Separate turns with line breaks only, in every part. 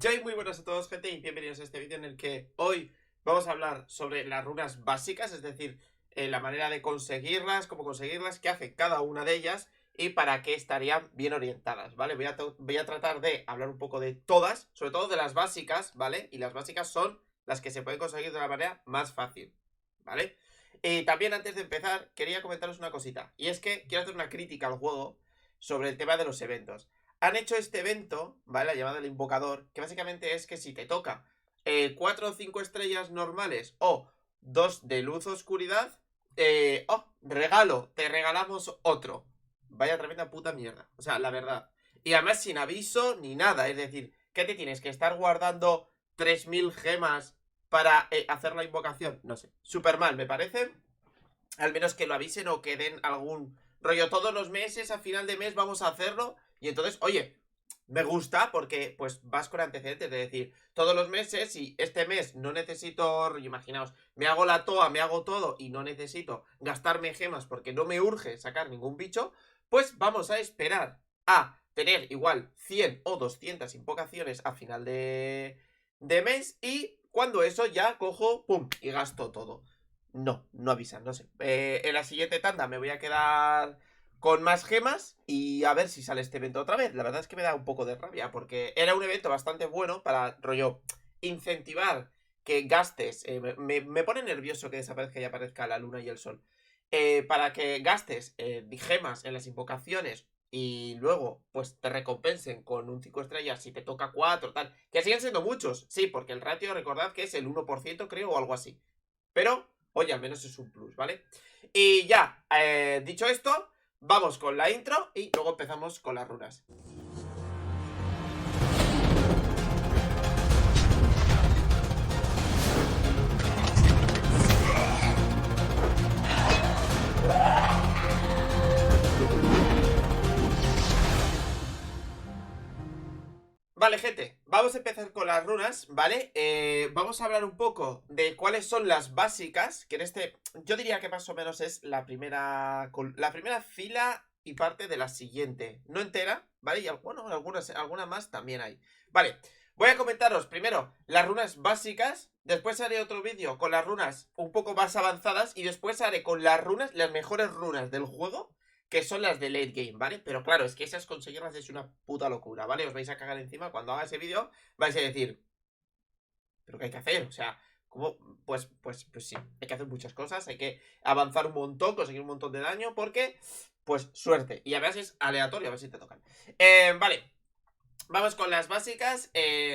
Jay, muy buenas a todos, gente, y bienvenidos a este vídeo en el que hoy vamos a hablar sobre las runas básicas, es decir, la manera de conseguirlas, cómo conseguirlas, qué hace cada una de ellas y para qué estarían bien orientadas, ¿vale? Voy a tratar de hablar un poco de todas, sobre todo de las básicas, ¿vale? Y las básicas son las que se pueden conseguir de la manera más fácil, ¿vale? Y también antes de empezar, quería comentaros una cosita, y es que quiero hacer una crítica al juego sobre el tema de los eventos. Han hecho este evento, ¿vale? Llamado el invocador, que básicamente es que si te toca 4 o 5 estrellas normales o 2 de luz oscuridad, regalo, te regalamos otro. Vaya tremenda puta mierda. O sea, la verdad. Y además sin aviso ni nada. Es decir, ¿qué te tienes que estar guardando 3000 gemas para hacer la invocación? No sé. Súper mal, me parece. Al menos que lo avisen o que den algún rollo. Todos los meses, a final de mes, vamos a hacerlo. Y entonces, oye, me gusta porque pues vas con antecedentes de decir, todos los meses, si este mes no necesito, imaginaos, me hago la toa, me hago todo y no necesito gastarme gemas porque no me urge sacar ningún bicho, pues vamos a esperar a tener igual 100 o 200 invocaciones a final de mes y cuando eso ya cojo, pum, y gasto todo. No, no avisan, no sé. En la siguiente tanda me voy a quedar con más gemas y a ver si sale este evento otra vez. La verdad es que me da un poco de rabia porque era un evento bastante bueno para, rollo, incentivar que gastes. Me pone nervioso que desaparezca y aparezca la luna y el sol. Para que gastes gemas en las invocaciones y luego pues te recompensen con un 5 estrellas si te toca 4 tal. Que siguen siendo muchos, sí, porque el ratio recordad que es el 1% creo o algo así. Pero, oye, al menos es un plus, ¿vale? Y ya, dicho esto, vamos con la intro y luego empezamos con las runas. Vale, gente, vamos a empezar con las runas, ¿vale? Vamos a hablar un poco de cuáles son las básicas, que en este, yo diría que más o menos es la primera fila y parte de la siguiente, no entera, ¿vale? Y bueno, alguna más también hay. Vale, voy a comentaros primero las runas básicas, después haré otro vídeo con las runas un poco más avanzadas y después haré con las runas, las mejores runas del juego, que son las de late game, ¿vale? Pero claro, es que esas conseguirlas es una puta locura, ¿vale? Os vais a cagar encima cuando haga ese vídeo, vais a decir, ¿pero qué hay que hacer? O sea, ¿cómo? Pues sí, hay que hacer muchas cosas, hay que avanzar un montón, conseguir un montón de daño, porque, pues, suerte. Y además es aleatorio, a ver si te tocan. Vale, vamos con las básicas.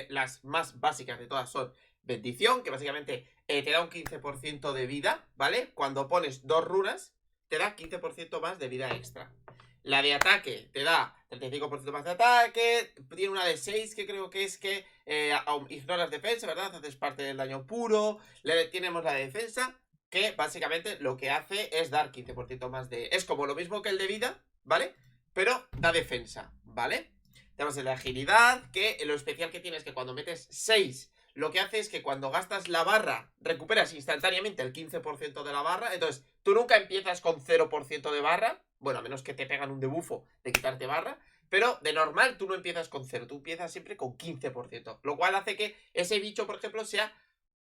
Las más básicas de todas son bendición, que básicamente te da un 15% de vida, ¿vale? Cuando pones dos runas, te da 15% más de vida extra. La de ataque te da 35% más de ataque. Tiene una de 6 que creo que es que ignoras defensa, ¿verdad? Haces parte del daño puro. Tenemos la de defensa, que básicamente lo que hace es dar 15% más de... Es como lo mismo que el de vida, ¿vale? Pero da defensa, ¿vale? Tenemos el de agilidad, que lo especial que tiene es que cuando metes 6, lo que hace es que cuando gastas la barra, recuperas instantáneamente el 15% de la barra. Entonces, tú nunca empiezas con 0% de barra. Bueno, a menos que te pegan un debufo de quitarte barra. Pero de normal tú no empiezas con 0, tú empiezas siempre con 15%. Lo cual hace que ese bicho, por ejemplo, sea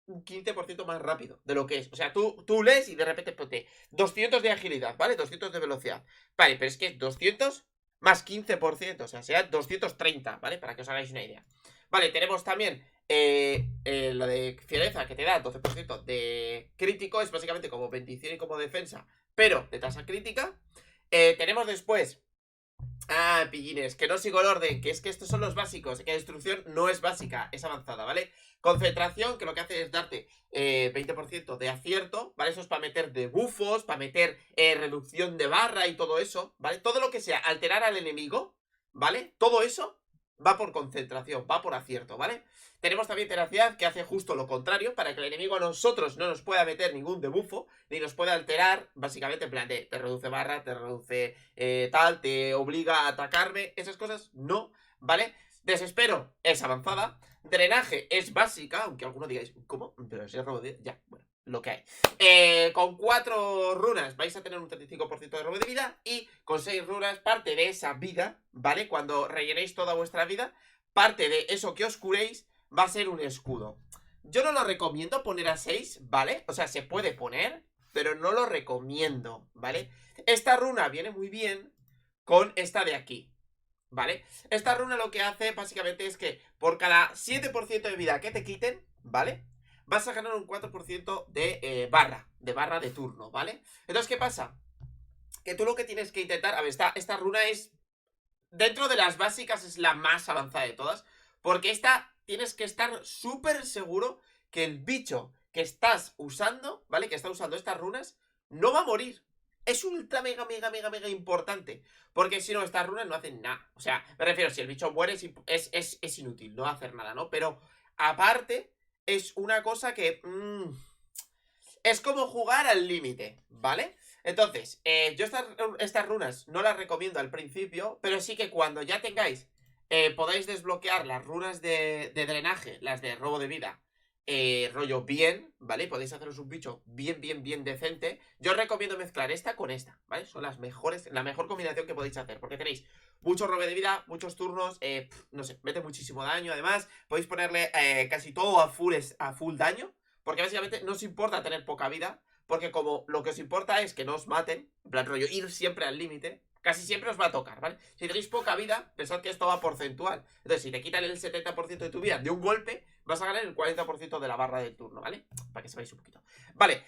un 15% más rápido de lo que es. O sea, tú lees y de repente ponte 200 de agilidad, ¿vale? 200 de velocidad. Vale, pero es que es 200 más 15%, o sea, será 230, ¿vale? Para que os hagáis una idea. Vale, tenemos también lo de fiereza, que te da 12% de crítico. Es básicamente como bendición y como defensa, pero de tasa crítica. Tenemos después... pillines, que no sigo el orden, que es que estos son los básicos, que destrucción no es básica, es avanzada, ¿vale? Concentración, que lo que hace es darte 20% de acierto, ¿vale? Eso es para meter debuffos, para meter reducción de barra y todo eso, ¿vale? Todo lo que sea alterar al enemigo, ¿vale? Todo eso va por concentración, va por acierto, ¿vale? Tenemos también tenacidad, que hace justo lo contrario, para que el enemigo a nosotros no nos pueda meter ningún debuffo, ni nos pueda alterar, básicamente en plan de te reduce barra, te reduce tal, te obliga a atacarme, esas cosas no, ¿vale? Desespero es avanzada, drenaje es básica, aunque alguno digáis, ¿cómo? Pero es robo de... Ya, bueno, lo que hay. Con 4 runas vais a tener un 35% de robo de vida y con 6 runas parte de esa vida, ¿vale? Cuando rellenéis toda vuestra vida, parte de eso que os curéis va a ser un escudo. Yo no lo recomiendo poner a 6, ¿vale? O sea, se puede poner, pero no lo recomiendo, ¿vale? Esta runa viene muy bien con esta de aquí, ¿vale? Esta runa lo que hace básicamente es que por cada 7% de vida que te quiten, ¿vale? Vas a ganar un 4% de barra de turno, ¿vale? Entonces, ¿qué pasa? Que tú lo que tienes que intentar... A ver, esta runa es... Dentro de las básicas es la más avanzada de todas, porque esta tienes que estar súper seguro que el bicho que estás usando, ¿vale? Que está usando estas runas, no va a morir. Es ultra mega importante. Porque si no, estas runas no hacen nada. O sea, me refiero, si el bicho muere es inútil, no va a hacer nada, ¿no? Pero aparte, es una cosa que... es como jugar al límite, ¿vale? Entonces, yo estas runas no las recomiendo al principio, pero sí que cuando ya tengáis, podáis desbloquear las runas de drenaje, las de robo de vida, rollo bien, ¿vale? Podéis haceros un bicho bien decente. Yo os recomiendo mezclar esta con esta, ¿vale? Son las mejores, la mejor combinación que podéis hacer, porque tenéis mucho robo de vida, muchos turnos, no sé, mete muchísimo daño. Además, podéis ponerle casi todo a full daño, porque básicamente no os importa tener poca vida, porque como lo que os importa es que no os maten, en plan rollo, ir siempre al límite, casi siempre os va a tocar, ¿vale? Si tenéis poca vida, pensad que esto va porcentual. Entonces, si te quitan el 70% de tu vida de un golpe, vas a ganar el 40% de la barra del turno, ¿vale? Para que sepáis un poquito. Vale,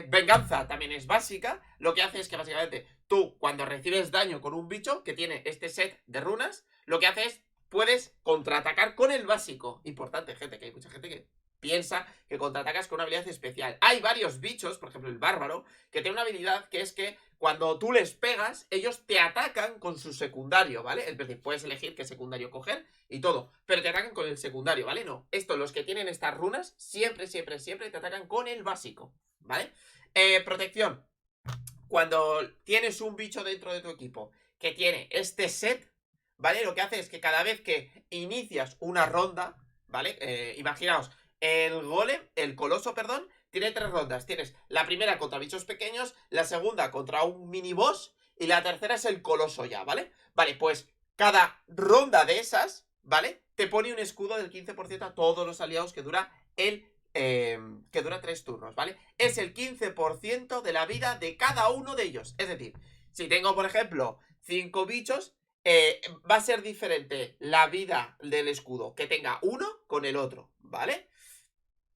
venganza también es básica. Lo que hace es que básicamente tú, cuando recibes daño con un bicho que tiene este set de runas, lo que hace es, puedes contraatacar con el básico. Importante, gente, que hay mucha gente que piensa que contraatacas con una habilidad especial. Hay varios bichos, por ejemplo el bárbaro, que tiene una habilidad que es que cuando tú les pegas, ellos te atacan con su secundario, ¿vale? Es decir, puedes elegir qué secundario coger y todo, pero te atacan con el secundario, ¿vale? No, los que tienen estas runas, siempre te atacan con el básico, ¿vale? Protección. Cuando tienes un bicho dentro de tu equipo que tiene este set, ¿vale? Lo que hace es que cada vez que inicias una ronda, ¿vale? Imaginaos, el coloso, perdón, tiene 3 rondas. Tienes la primera contra bichos pequeños, la segunda contra un mini boss y la tercera es el coloso ya, ¿vale? Vale, pues cada ronda de esas, ¿vale? Te pone un escudo del 15% a todos los aliados que dura que dura 3 turnos, ¿vale? Es el 15% de la vida de cada uno de ellos. Es decir, si tengo, por ejemplo, 5 bichos, va a ser diferente la vida del escudo que tenga uno con el otro, ¿vale?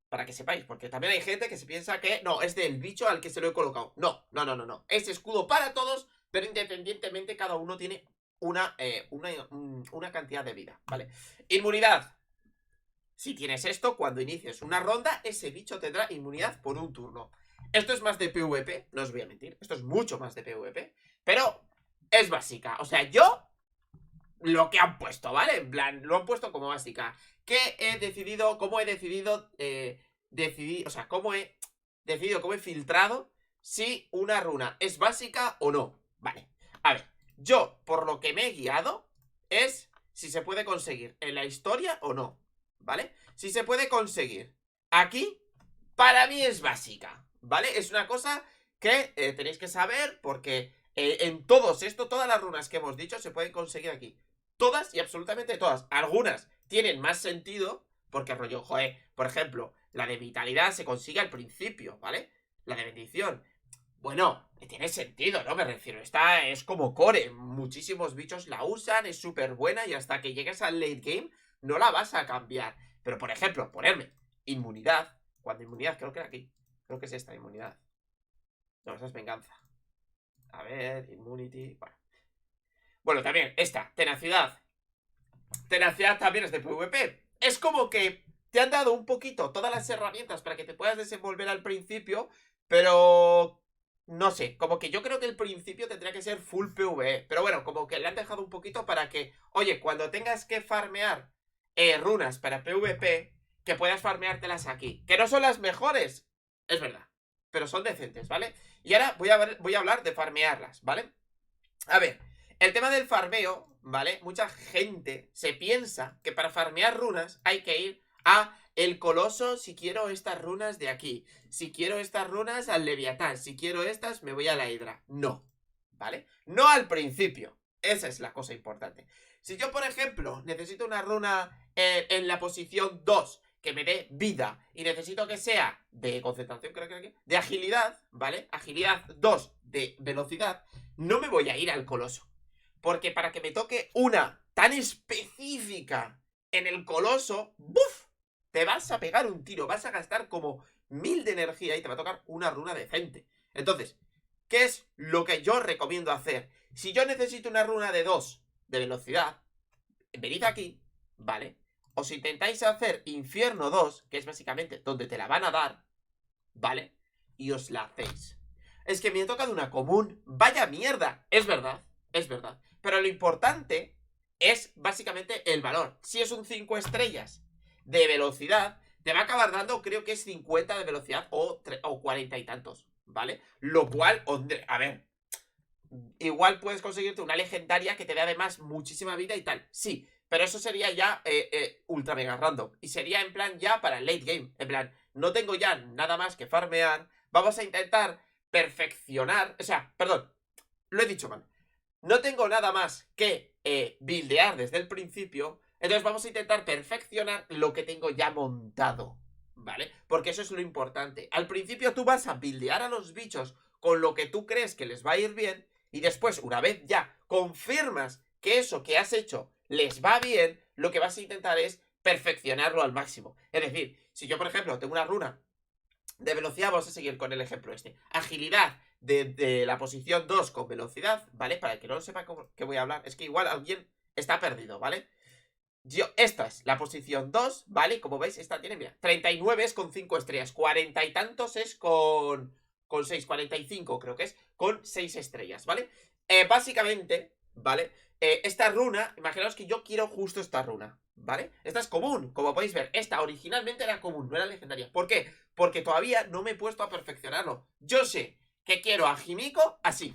Para que sepáis, porque también hay gente que se piensa que no, es del bicho al que se lo he colocado. No. Es escudo para todos, pero independientemente cada uno tiene una cantidad de vida, ¿vale? Inmunidad. Si tienes esto, cuando inicies una ronda, ese bicho tendrá inmunidad por un turno. Esto es más de PvP, no os voy a mentir. Esto es mucho más de PvP, pero es básica. O sea, yo lo que han puesto, ¿vale? En plan, lo han puesto como básica. ¿Cómo he decidido o sea, cómo he filtrado si una runa es básica o no? Vale, a ver, yo, por lo que me he guiado, es si se puede conseguir en la historia o no, ¿vale? Si se puede conseguir aquí, para mí es básica, ¿vale? Es una cosa que tenéis que saber porque en todas las runas que hemos dicho se pueden conseguir aquí. Todas y absolutamente todas. Algunas tienen más sentido porque rollo, joder, por ejemplo, la de vitalidad se consigue al principio, ¿vale? La de bendición. Bueno, tiene sentido, ¿no? Me refiero, esta es como core. Muchísimos bichos la usan, es súper buena y hasta que llegues al late game no la vas a cambiar. Pero, por ejemplo, ponerme inmunidad. Cuando inmunidad, creo que era aquí. Creo que es esta inmunidad. No, esa es venganza. A ver, immunity. Bueno, también esta, tenacidad. Tenacidad también es de PvP. Es como que te han dado un poquito todas las herramientas para que te puedas desenvolver al principio, pero no sé, como que yo creo que el principio tendría que ser full PvE. Pero bueno, como que le han dejado un poquito para que, oye, cuando tengas que farmear runas para PvP, que puedas farmeártelas aquí. Que no son las mejores, es verdad, pero son decentes, ¿vale? Y ahora voy a hablar de farmearlas, ¿vale? A ver, el tema del farmeo, ¿vale? Mucha gente se piensa que para farmear runas hay que ir a el coloso si quiero estas runas de aquí. Si quiero estas runas al leviatán. Si quiero estas me voy a la hidra. No, ¿vale? No al principio. Esa es la cosa importante. Si yo, por ejemplo, necesito una runa en la posición 2 que me dé vida y necesito que sea de concentración, creo que de agilidad, ¿vale? Agilidad 2 de velocidad, no me voy a ir al coloso. Porque para que me toque una tan específica en el coloso, ¡buf! Te vas a pegar un tiro, vas a gastar como 1000 de energía y te va a tocar una runa decente. Entonces, ¿qué es lo que yo recomiendo hacer? Si yo necesito una runa de 2 de velocidad, venid aquí, ¿vale? Os intentáis hacer Infierno 2, que es básicamente donde te la van a dar, ¿vale? Y os la hacéis. Es que me toca de una común, vaya mierda, es verdad, es verdad. Pero lo importante es básicamente el valor. Si es un 5 estrellas de velocidad, te va a acabar dando, creo que es 50 de velocidad o 40 y tantos, ¿vale? Lo cual, a ver, igual puedes conseguirte una legendaria que te dé además muchísima vida y tal. Sí, pero eso sería ya ultra mega random. Y sería en plan ya para el late game. En plan, no tengo ya nada más que farmear. Vamos a intentar perfeccionar. O sea, perdón, lo he dicho mal. No tengo nada más que buildear desde el principio. Entonces vamos a intentar perfeccionar lo que tengo ya montado, ¿vale? Porque eso es lo importante. Al principio tú vas a buildear a los bichos con lo que tú crees que les va a ir bien. Y después, una vez ya confirmas que eso que has hecho les va bien, lo que vas a intentar es perfeccionarlo al máximo. Es decir, si yo, por ejemplo, tengo una runa de velocidad, vamos a seguir con el ejemplo este. Agilidad de la posición 2 con velocidad, ¿vale? Para el que no lo sepa que voy a hablar, es que igual alguien está perdido, ¿vale? Esta es la posición 2, ¿vale? Como veis, esta tiene, mira, 39 es con 5 estrellas, 40 y tantos es con 6, 45 creo que es, con 6 estrellas, ¿vale? Básicamente, ¿vale? Esta runa, imaginaos que yo quiero justo esta runa, ¿vale? Esta es común, como podéis ver, esta originalmente era común, no era legendaria. ¿Por qué? Porque todavía no me he puesto a perfeccionarlo. Yo sé que quiero a Himiko así,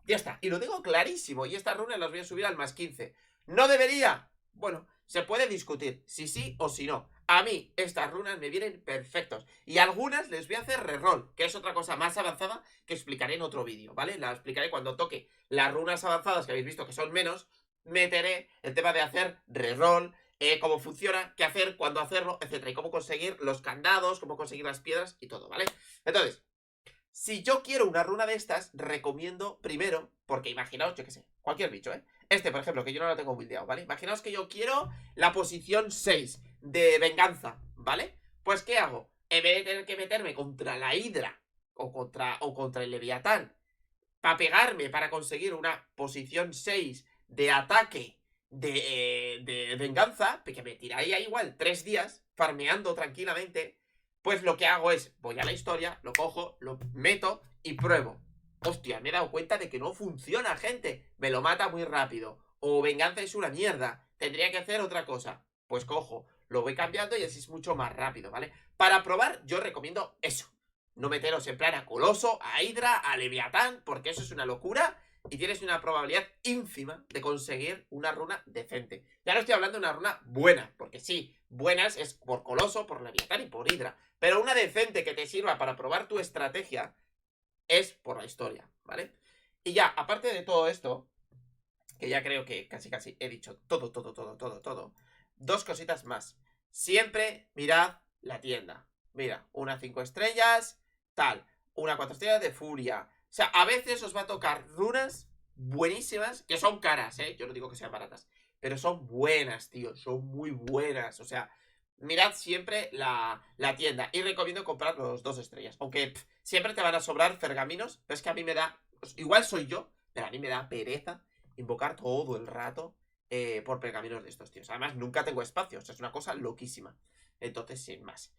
ya está, y lo tengo clarísimo, y estas runas las voy a subir al más 15. ¿No debería? Bueno, se puede discutir si sí o si no. A mí estas runas me vienen perfectos. Y algunas les voy a hacer reroll, que es otra cosa más avanzada que explicaré en otro vídeo, ¿vale? La explicaré cuando toque las runas avanzadas que habéis visto que son menos. Meteré el tema de hacer reroll, cómo funciona, qué hacer, cuándo hacerlo, etcétera. Y cómo conseguir los candados, cómo conseguir las piedras y todo, ¿vale? Entonces, si yo quiero una runa de estas, recomiendo primero, porque imaginaos, yo qué sé, cualquier bicho, ¿eh? Este, por ejemplo, que yo no lo tengo buildeado, ¿vale? Imaginaos que yo quiero la posición 6 de venganza, ¿vale? Pues, ¿qué hago? En vez de tener que meterme contra la hidra o contra el leviatán para pegarme, para conseguir una posición 6 de ataque de venganza, que me tiraría igual 3 días farmeando tranquilamente, pues lo que hago es, voy a la historia, lo cojo, lo meto y pruebo. Hostia, me he dado cuenta de que no funciona, gente. Me lo mata muy rápido. O venganza es una mierda. Tendría que hacer otra cosa. Pues cojo, lo voy cambiando y así es mucho más rápido, ¿vale? Para probar, yo recomiendo eso. No meteros en plan a Coloso, a Hydra, a Leviatán, porque eso es una locura. Y tienes una probabilidad ínfima de conseguir una runa decente. Ya no estoy hablando de una runa buena, porque sí, buenas es por Coloso, por Leviatán y por Hydra. Pero una decente que te sirva para probar tu estrategia es por la historia, ¿vale? Y ya, aparte de todo esto, que ya creo que casi he dicho todo, dos cositas más. Siempre mirad la tienda. Mira, una 5 estrellas, tal, una 4 estrellas de furia. O sea, a veces os va a tocar runas buenísimas, que son caras, ¿eh? Yo no digo que sean baratas, pero son buenas, tío, son muy buenas. O sea, mirad siempre la tienda. Y recomiendo comprar los 2 estrellas. Aunque siempre te van a sobrar pergaminos. Pero es que a mí me da... Igual soy yo, pero a mí me da pereza invocar todo el rato por pergaminos de estos tíos. Además, nunca tengo espacio. O sea, es una cosa loquísima. Entonces, sin más.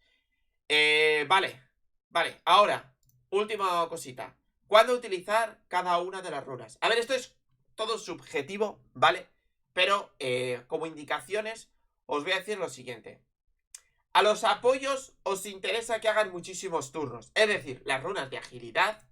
Vale. Ahora, última cosita. ¿Cuándo utilizar cada una de las runas? A ver, esto es todo subjetivo, ¿vale? Pero como indicaciones os voy a decir lo siguiente. A los apoyos os interesa que hagan muchísimos turnos. Es decir, las runas de agilidad,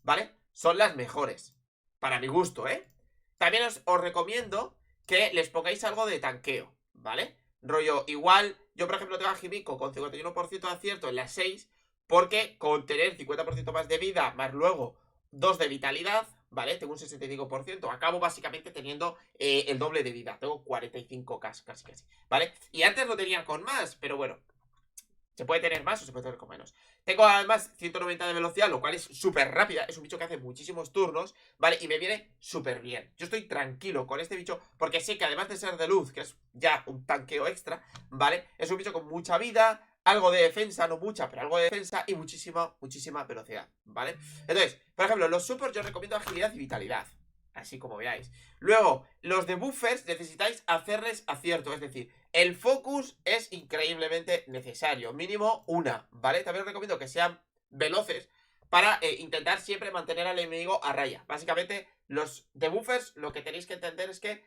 ¿vale? Son las mejores. Para mi gusto, ¿eh? También os recomiendo que les pongáis algo de tanqueo, ¿vale? Rollo, igual, yo por ejemplo tengo a Himiko con 51% de acierto en las 6, porque con tener 50% más de vida, más luego 2 de vitalidad, ¿vale? Tengo un 65%. Acabo básicamente teniendo el doble de vida. Tengo 45k casi, ¿vale? Y antes lo tenía con más, pero bueno. Se puede tener más o se puede tener con menos. Tengo además 190 de velocidad, lo cual es súper rápida. Es un bicho que hace muchísimos turnos, ¿vale? Y me viene súper bien. Yo estoy tranquilo con este bicho porque sé que además de ser de luz, que es ya un tanqueo extra, ¿vale? Es un bicho con mucha vida, algo de defensa, no mucha, pero algo de defensa y muchísima velocidad, ¿vale? Entonces, por ejemplo, los supers yo recomiendo agilidad y vitalidad. Así como veáis. Luego, los de buffers necesitáis hacerles acierto. Es decir, el focus es increíblemente necesario. Mínimo una, ¿vale? También os recomiendo que sean veloces para intentar siempre mantener al enemigo a raya. Básicamente, los debuffers lo que tenéis que entender es que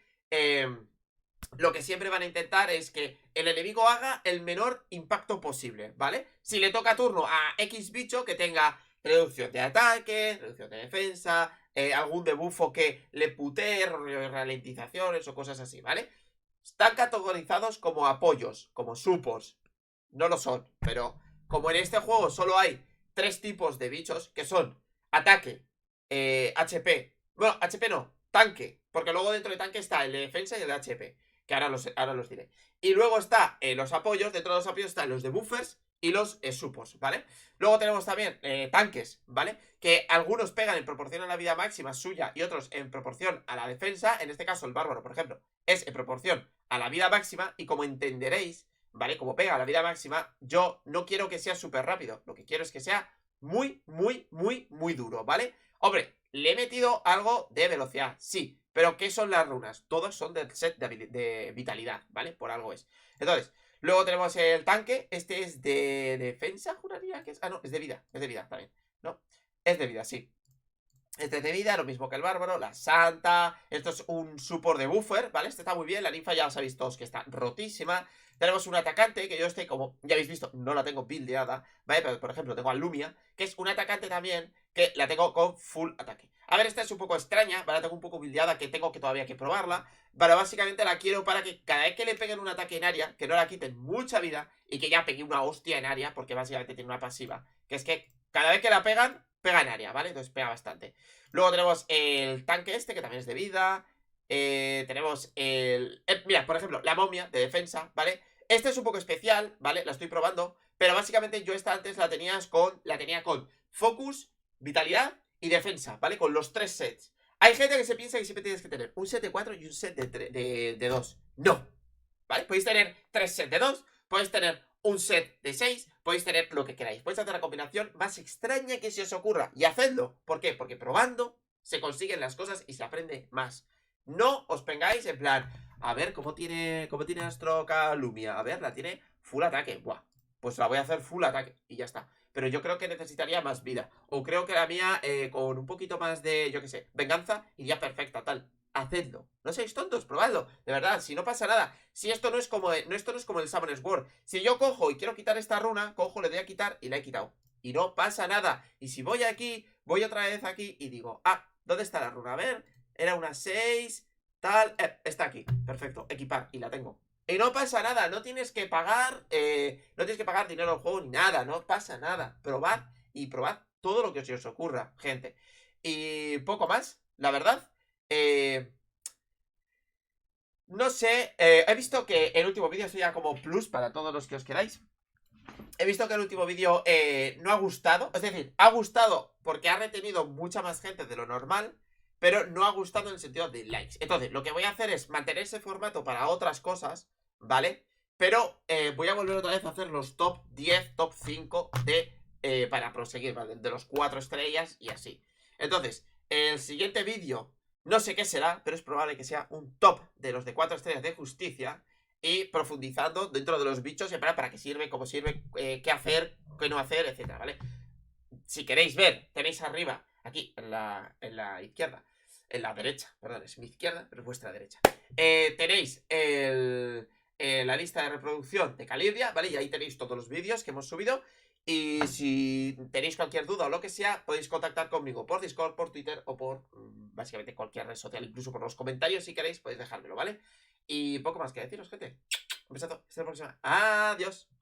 lo que siempre van a intentar es que el enemigo haga el menor impacto posible, ¿vale? Si le toca turno a X bicho que tenga reducción de ataque, reducción de defensa, algún debufo que le putee, ralentizaciones o cosas así, ¿vale? Están categorizados como apoyos, como supports. No lo son, pero como en este juego solo hay 3 tipos de bichos, que son ataque, HP. Bueno, HP no, tanque. Porque luego dentro de tanque está el de defensa y el de HP. Que ahora los diré. Y luego está los apoyos. Dentro de los apoyos están los de buffers y los supports, ¿vale? Luego tenemos también tanques, ¿vale? Que algunos pegan en proporción a la vida máxima suya y otros en proporción a la defensa. En este caso el bárbaro, por ejemplo, es en proporción a la vida máxima. Y como entenderéis, ¿vale? Como pega a la vida máxima, yo no quiero que sea súper rápido. Lo que quiero es que sea muy duro, ¿vale? Hombre, le he metido algo de velocidad, sí. Pero ¿qué son las runas? Todos son del set de vitalidad, ¿vale? Por algo es. Entonces, luego tenemos el tanque. Este es de defensa, juraría que es. Ah, no, es de vida también, ¿no? Es de vida, sí. Este es de vida, lo mismo que el bárbaro, la santa. Esto es un support de buffer, ¿vale? Este está muy bien, la ninfa ya sabéis todos que está rotísima. Tenemos un atacante, que yo como ya habéis visto, no la tengo buildeada, ¿vale? Pero por ejemplo tengo a Lumia, que es un atacante también, que la tengo con full ataque. A ver, esta es un poco extraña, ¿vale? La tengo un poco buildeada, que tengo que todavía que probarla. Pero básicamente la quiero para que cada vez que le peguen un ataque en área, que no la quiten mucha vida y que ya pegue una hostia en área, porque básicamente tiene una pasiva, que es que cada vez que la pegan, pega en área, ¿vale? Entonces pega bastante. Luego tenemos el tanque este, que también es de vida. Tenemos mira, por ejemplo, la momia de defensa, ¿vale? Este es un poco especial, ¿vale? La estoy probando. Pero básicamente yo esta antes la tenía con focus, vitalidad y defensa, ¿vale? Con los 3 sets. Hay gente que se piensa que siempre tienes que tener un set de 4 y un set de 2. No, ¿vale? Podéis tener 3 sets de 2, podéis tener un set de 6, podéis tener lo que queráis. Podéis hacer la combinación más extraña que se os ocurra. Y hacedlo. ¿Por qué? Porque probando se consiguen las cosas y se aprende más. No os pengáis en plan, a ver, ¿cómo tiene nuestro Lumia? A ver, la tiene full ataque. Buah, pues la voy a hacer full ataque y ya está. Pero yo creo que necesitaría más vida. O creo que la mía, con un poquito más de, yo qué sé, venganza, iría perfecta, tal. Hacedlo. No seáis tontos, probadlo. De verdad, si no pasa nada. Si esto no es como esto no es como el Summoner's War. Si yo cojo y quiero quitar esta runa, cojo, le doy a quitar y la he quitado. Y no pasa nada. Y si voy aquí, voy otra vez aquí y digo, ah, ¿dónde está la runa? A ver, era una 6, tal, está aquí. Perfecto, equipar y la tengo. Y no pasa nada, no tienes que pagar, no tienes que pagar dinero al juego ni nada, no pasa nada. Probad y probad todo lo que se os ocurra, gente. Y poco más, la verdad. No sé, he visto que el último vídeo sería como plus para todos los que os queráis. He visto que el último vídeo no ha gustado. Es decir, ha gustado porque ha retenido mucha más gente de lo normal, pero no ha gustado en el sentido de likes. Entonces, lo que voy a hacer es mantener ese formato para otras cosas, ¿vale? Pero voy a volver otra vez a hacer los top 10, top 5 para proseguir, ¿vale? De los 4 estrellas y así. Entonces, el siguiente vídeo, no sé qué será, pero es probable que sea un top de los de 4 estrellas de justicia. Y profundizando dentro de los bichos para qué sirve, cómo sirve, qué hacer, qué no hacer, etcétera, ¿vale? Si queréis ver, tenéis arriba, aquí, en la izquierda, en la derecha, perdón, es mi izquierda, pero es vuestra derecha. Tenéis la lista de reproducción de Calibria, ¿vale? Y ahí tenéis todos los vídeos que hemos subido. Y si tenéis cualquier duda o lo que sea, podéis contactar conmigo por Discord, por Twitter o por básicamente cualquier red social, incluso por los comentarios si queréis, podéis dejármelo, ¿vale? Y poco más que deciros, gente. Un besazo, hasta la próxima. Adiós.